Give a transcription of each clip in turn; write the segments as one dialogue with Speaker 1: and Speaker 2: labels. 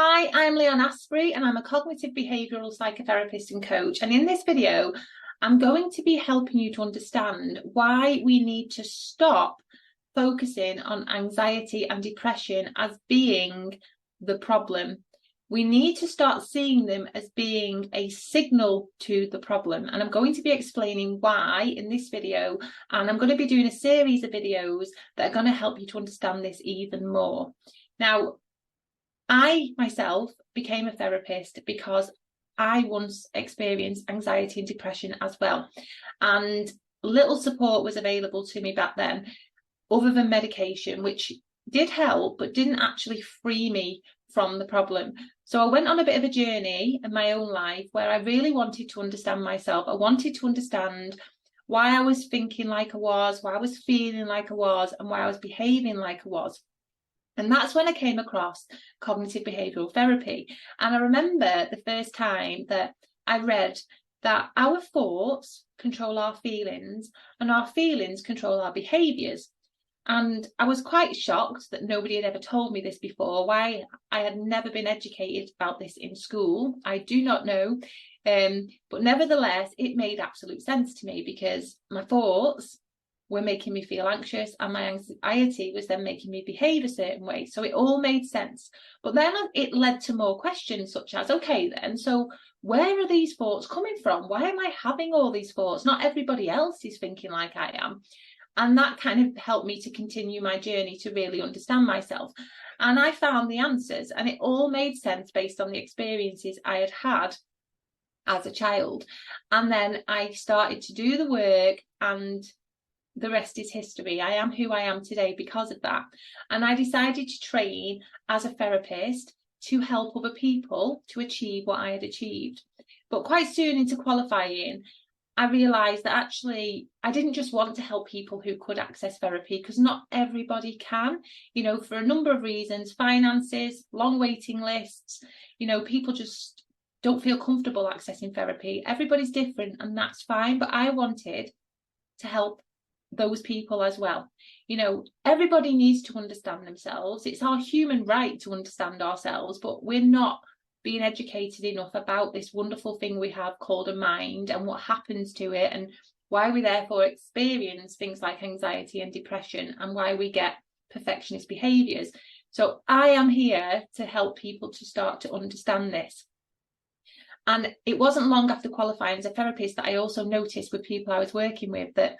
Speaker 1: Hi, I'm Leon Asprey and I'm a cognitive behavioural psychotherapist and coach. And in this video, I'm going to be helping you to understand why we need to stop focusing on anxiety and depression as being the problem. We need to start seeing them as being a signal to the problem. And I'm going to be explaining why in this video. And I'm going to be doing a series of videos that are going to help you to understand this even more. Now, I myself became a therapist because I once experienced anxiety and depression as well. And little support was available to me back then, other than medication, which did help, but didn't actually free me from the problem. So I went on a bit of a journey in my own life where I really wanted to understand myself. I wanted to understand why I was thinking like I was, why I was feeling like I was, and why I was behaving like I was. And that's when I came across cognitive behavioural therapy. And I remember the first time that I read that our thoughts control our feelings and our feelings control our behaviours. And I was quite shocked that nobody had ever told me this before, why I had never been educated about this in school. I do not know. But nevertheless, it made absolute sense to me because my thoughts were making me feel anxious and my anxiety was then making me behave a certain way. So it all made sense. But then it led to more questions such as, okay, then, so where are these thoughts coming from? Why am I having all these thoughts? Not everybody else is thinking like I am. And that kind of helped me to continue my journey to really understand myself. And I found the answers, and it all made sense based on the experiences I had had as a child. And then I started to do the work, and the rest is history. I am who I am today because of that. And I decided to train as a therapist to help other people to achieve what I had achieved. But quite soon into qualifying, I realised that actually I didn't just want to help people who could access therapy, because not everybody can, for a number of reasons: finances, long waiting lists, people just don't feel comfortable accessing therapy. Everybody's different, and that's fine. But I wanted to help those people as well. Everybody needs to understand themselves. It's our human right to understand ourselves, but we're not being educated enough about this wonderful thing we have called a mind and what happens to it, and why we therefore experience things like anxiety and depression, and why we get perfectionist behaviors. So I am here to help people to start to understand this. And it wasn't long after qualifying as a therapist that I also noticed with people I was working with that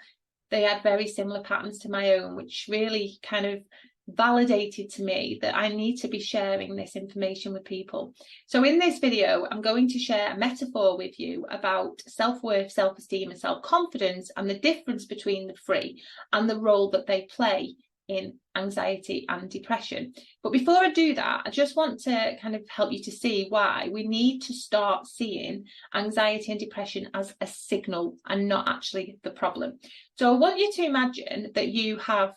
Speaker 1: they had very similar patterns to my own, which really kind of validated to me that I need to be sharing this information with people. So in this video, I'm going to share a metaphor with you about self-worth, self-esteem, and self-confidence, and the difference between the three and the role that they play in anxiety and depression. But before I do that, I just want to kind of help you to see why we need to start seeing anxiety and depression as a signal and not actually the problem. So I want you to imagine that you have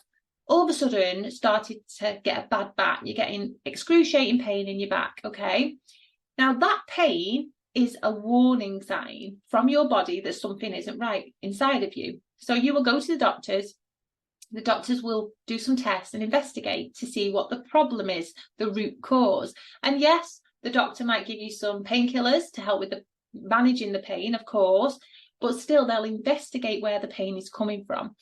Speaker 1: all of a sudden started to get a bad back. You're getting excruciating pain in your back, okay? Now that pain is a warning sign from your body that something isn't right inside of you. So you will go to the doctors. The doctors will do some tests and investigate to see what the problem is, the root cause. And yes, the doctor might give you some painkillers to help with managing the pain, of course, but still they'll investigate where the pain is coming from.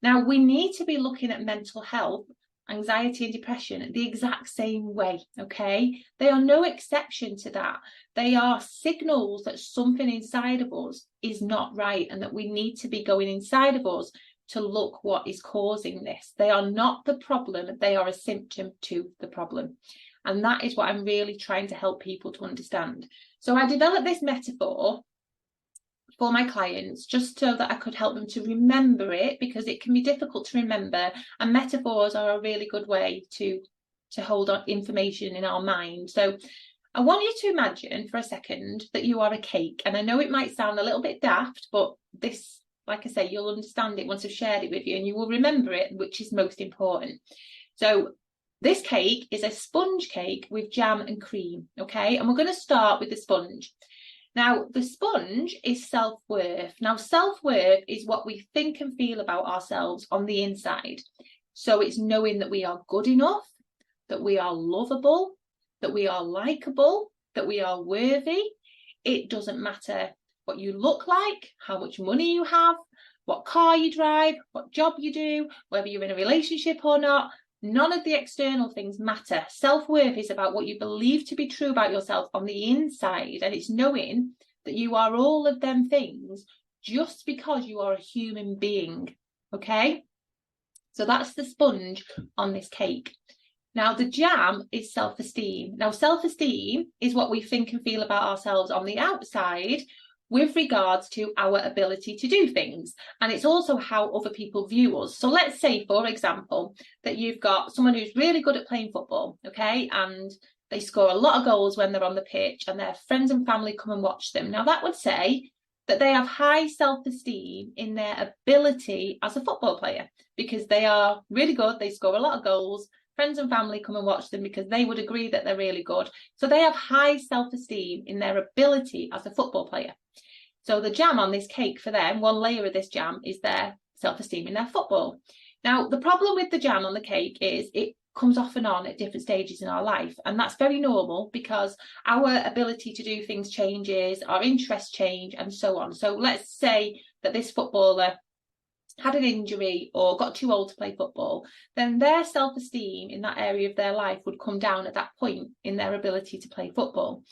Speaker 1: Now, we need to be looking at mental health, anxiety and depression the exact same way, okay? They are no exception to that. They are signals that something inside of us is not right and that we need to be going inside of us to look what is causing this. They are not the problem, they are a symptom to the problem. And that is what I'm really trying to help people to understand. So I developed this metaphor for my clients just so that I could help them to remember it, because it can be difficult to remember, and metaphors are a really good way to hold on information in our mind. So I want you to imagine for a second that you are a cake. And I know it might sound a little bit daft, but this, like I say, you'll understand it once I've shared it with you, and you will remember it, which is most important. So this cake is a sponge cake with jam and cream, okay? And we're going to start with the sponge. Now, the sponge is self-worth. Now, self-worth is what we think and feel about ourselves on the inside. So it's knowing that we are good enough, that we are lovable, that we are likable, that we are worthy. It doesn't matter what you look like, how much money you have, what car you drive, what job you do, whether you're in a relationship or not. None of the external things matter. Self-worth is about what you believe to be true about yourself on the inside, and it's knowing that you are all of them things just because you are a human being, okay? So that's the sponge on this cake. Now, the jam is self-esteem. Now, self-esteem is what we think and feel about ourselves on the outside with regards to our ability to do things. And it's also how other people view us. So let's say, for example, that you've got someone who's really good at playing football, okay? And they score a lot of goals when they're on the pitch and their friends and family come and watch them. Now, that would say that they have high self-esteem in their ability as a football player because they are really good, they score a lot of goals, friends and family come and watch them because they would agree that they're really good. So they have high self-esteem in their ability as a football player. So the jam on this cake for them, one layer of this jam, is their self-esteem in their football. Now, the problem with the jam on the cake is it comes off and on at different stages in our life. And that's very normal because our ability to do things changes, our interests change, and so on. So let's say that this footballer had an injury or got too old to play football, then their self-esteem in that area of their life would come down at that point in their ability to play football.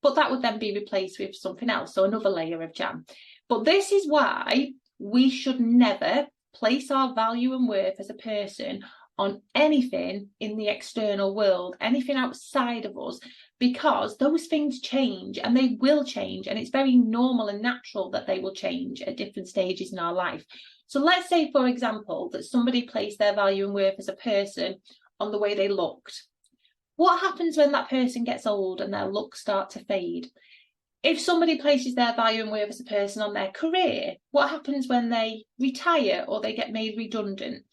Speaker 1: But that would then be replaced with something else, so another layer of jam. But this is why we should never place our value and worth as a person on anything in the external world, anything outside of us, because those things change and they will change, and it's very normal and natural that they will change at different stages in our life. So let's say, for example, that somebody placed their value and worth as a person on the way they looked. What happens when that person gets old and their looks start to fade? If somebody places their value and worth as a person on their career, what happens when they retire or they get made redundant?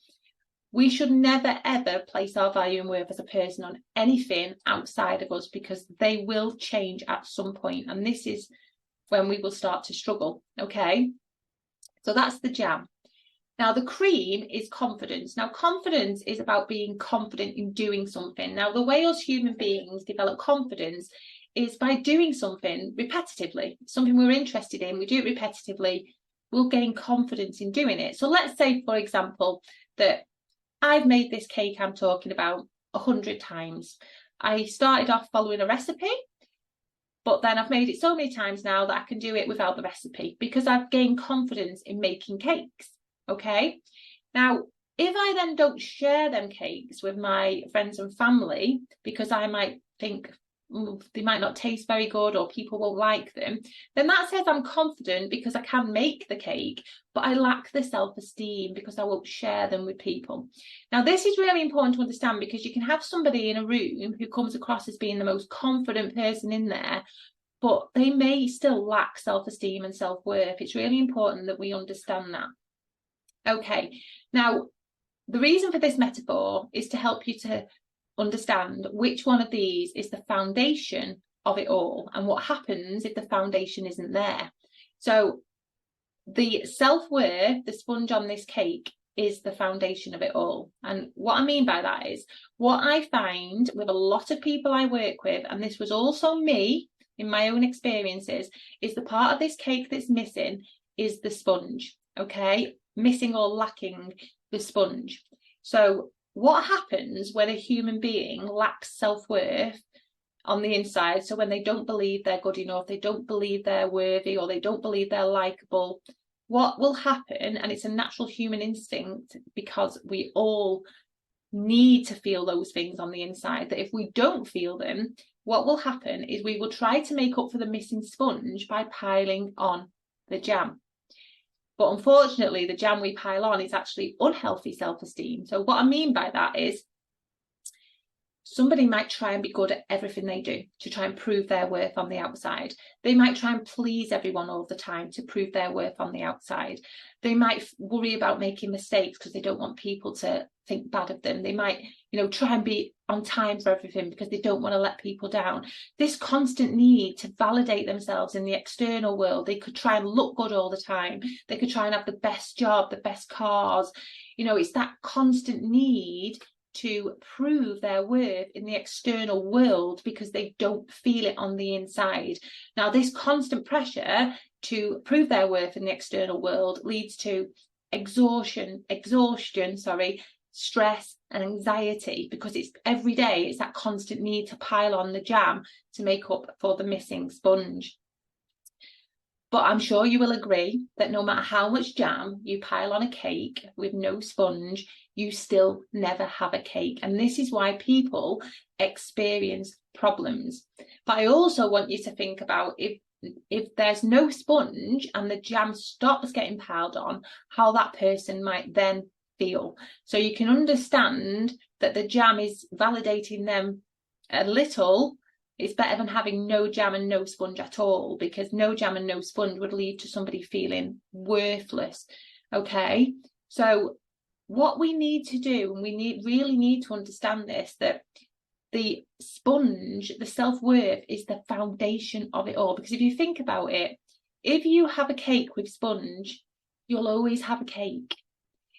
Speaker 1: We should never, ever place our value and worth as a person on anything outside of us because they will change at some point. And this is when we will start to struggle, okay? So that's the jam. Now, the cream is confidence. Now, confidence is about being confident in doing something. Now, the way us human beings develop confidence is by doing something repetitively, something we're interested in, we do it repetitively, we'll gain confidence in doing it. So let's say, for example, that I've made this cake I'm talking about 100 times. I started off following a recipe, but then I've made it so many times now that I can do it without the recipe because I've gained confidence in making cakes. Okay, now if I then don't share them cakes with my friends and family because I might think they might not taste very good or people won't like them, then that says I'm confident because I can make the cake, but I lack the self-esteem because I won't share them with people. Now, this is really important to understand because you can have somebody in a room who comes across as being the most confident person in there, but they may still lack self-esteem and self-worth. It's really important that we understand that. Okay, now the reason for this metaphor is to help you to understand which one of these is the foundation of it all and what happens if the foundation isn't there. So the self-worth, the sponge on this cake, is the foundation of it all. And what I mean by that is what I find with a lot of people I work with, and this was also me in my own experiences, is the part of this cake that's missing is the sponge, okay? Missing or lacking the sponge. So what happens when a human being lacks self-worth on the inside? So when they don't believe they're good enough, they don't believe they're worthy, or they don't believe they're likable, what will happen, and it's a natural human instinct because we all need to feel those things on the inside, that if we don't feel them, what will happen is we will try to make up for the missing sponge by piling on the jam. But unfortunately, the jam we pile on is actually unhealthy self-esteem. So what I mean by that is somebody might try and be good at everything they do to try and prove their worth on the outside. They might try and please everyone all the time to prove their worth on the outside. They might worry about making mistakes because they don't want people to think bad of them. They might, try and be on time for everything because they don't want to let people down. This constant need to validate themselves in the external world. They could try and look good all the time. They could try and have the best job, the best cars. It's that constant need to prove their worth in the external world because they don't feel it on the inside. Now, this constant pressure to prove their worth in the external world leads to exhaustion, stress and anxiety, because it's every day, it's that constant need to pile on the jam to make up for the missing sponge. But I'm sure you will agree that no matter how much jam you pile on a cake with no sponge, you still never have a cake. And this is why people experience problems. But I also want you to think about, if there's no sponge and the jam stops getting piled on, how that person might then feel. So you can understand that the jam is validating them a little. It's better than having no jam and no sponge at all, because no jam and no sponge would lead to somebody feeling worthless. Okay, so what we need to do, and we really need to understand this, that the sponge, the self-worth, is the foundation of it all. Because if you think about it, if you have a cake with sponge, you'll always have a cake.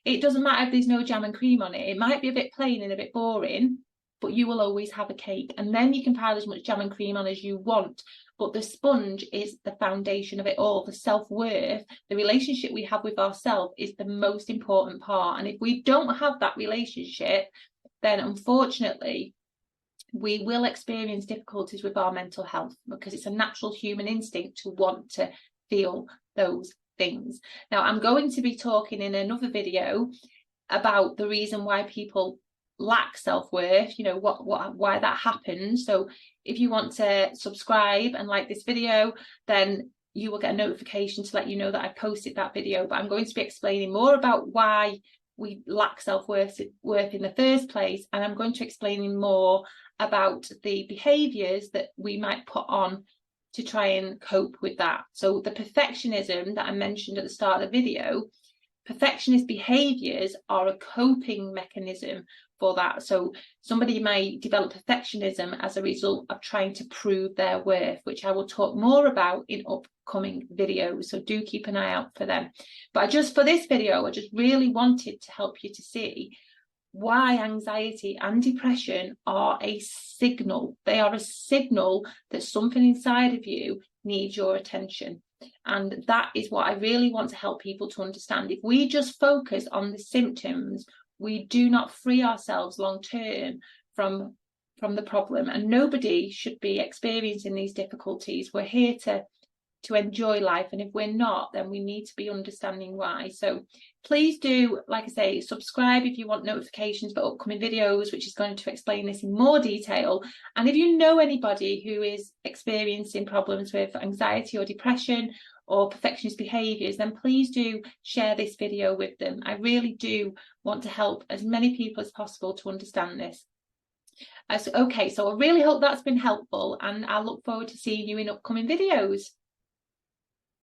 Speaker 1: It doesn't matter if there's no jam and cream on it. It might be a bit plain and a bit boring, but you will always have a cake. And then you can pile as much jam and cream on as you want. But the sponge is the foundation of it all. The self-worth, the relationship we have with ourselves, is the most important part. And if we don't have that relationship, then unfortunately, we will experience difficulties with our mental health, because it's a natural human instinct to want to feel those things. Now, I'm going to be talking in another video about the reason why people lack self-worth, why that happens. So if you want to subscribe and like this video, then you will get a notification to let you know that I posted that video. But I'm going to be explaining more about why we lack self-worth in the first place, and I'm going to explain more about the behaviors that we might put on to try and cope with that. So the perfectionism that I mentioned at the start of the video, perfectionist behaviors are a coping mechanism for that. So somebody might develop perfectionism as a result of trying to prove their worth, which I will talk more about in upcoming videos. So do keep an eye out for them. But for this video, I just really wanted to help you to see why anxiety and depression are a signal. They are a signal that something inside of you needs your attention. And that is what I really want to help people to understand. If we just focus on the symptoms, we do not free ourselves long term from the problem. And nobody should be experiencing these difficulties. We're here to enjoy life, and if we're not, then we need to be understanding why. So please do, like I say, subscribe if you want notifications for upcoming videos, which is going to explain this in more detail. And if you know anybody who is experiencing problems with anxiety or depression or perfectionist behaviors, then please do share this video with them. I really do want to help as many people as possible to understand this. So I really hope that's been helpful, and I look forward to seeing you in upcoming videos.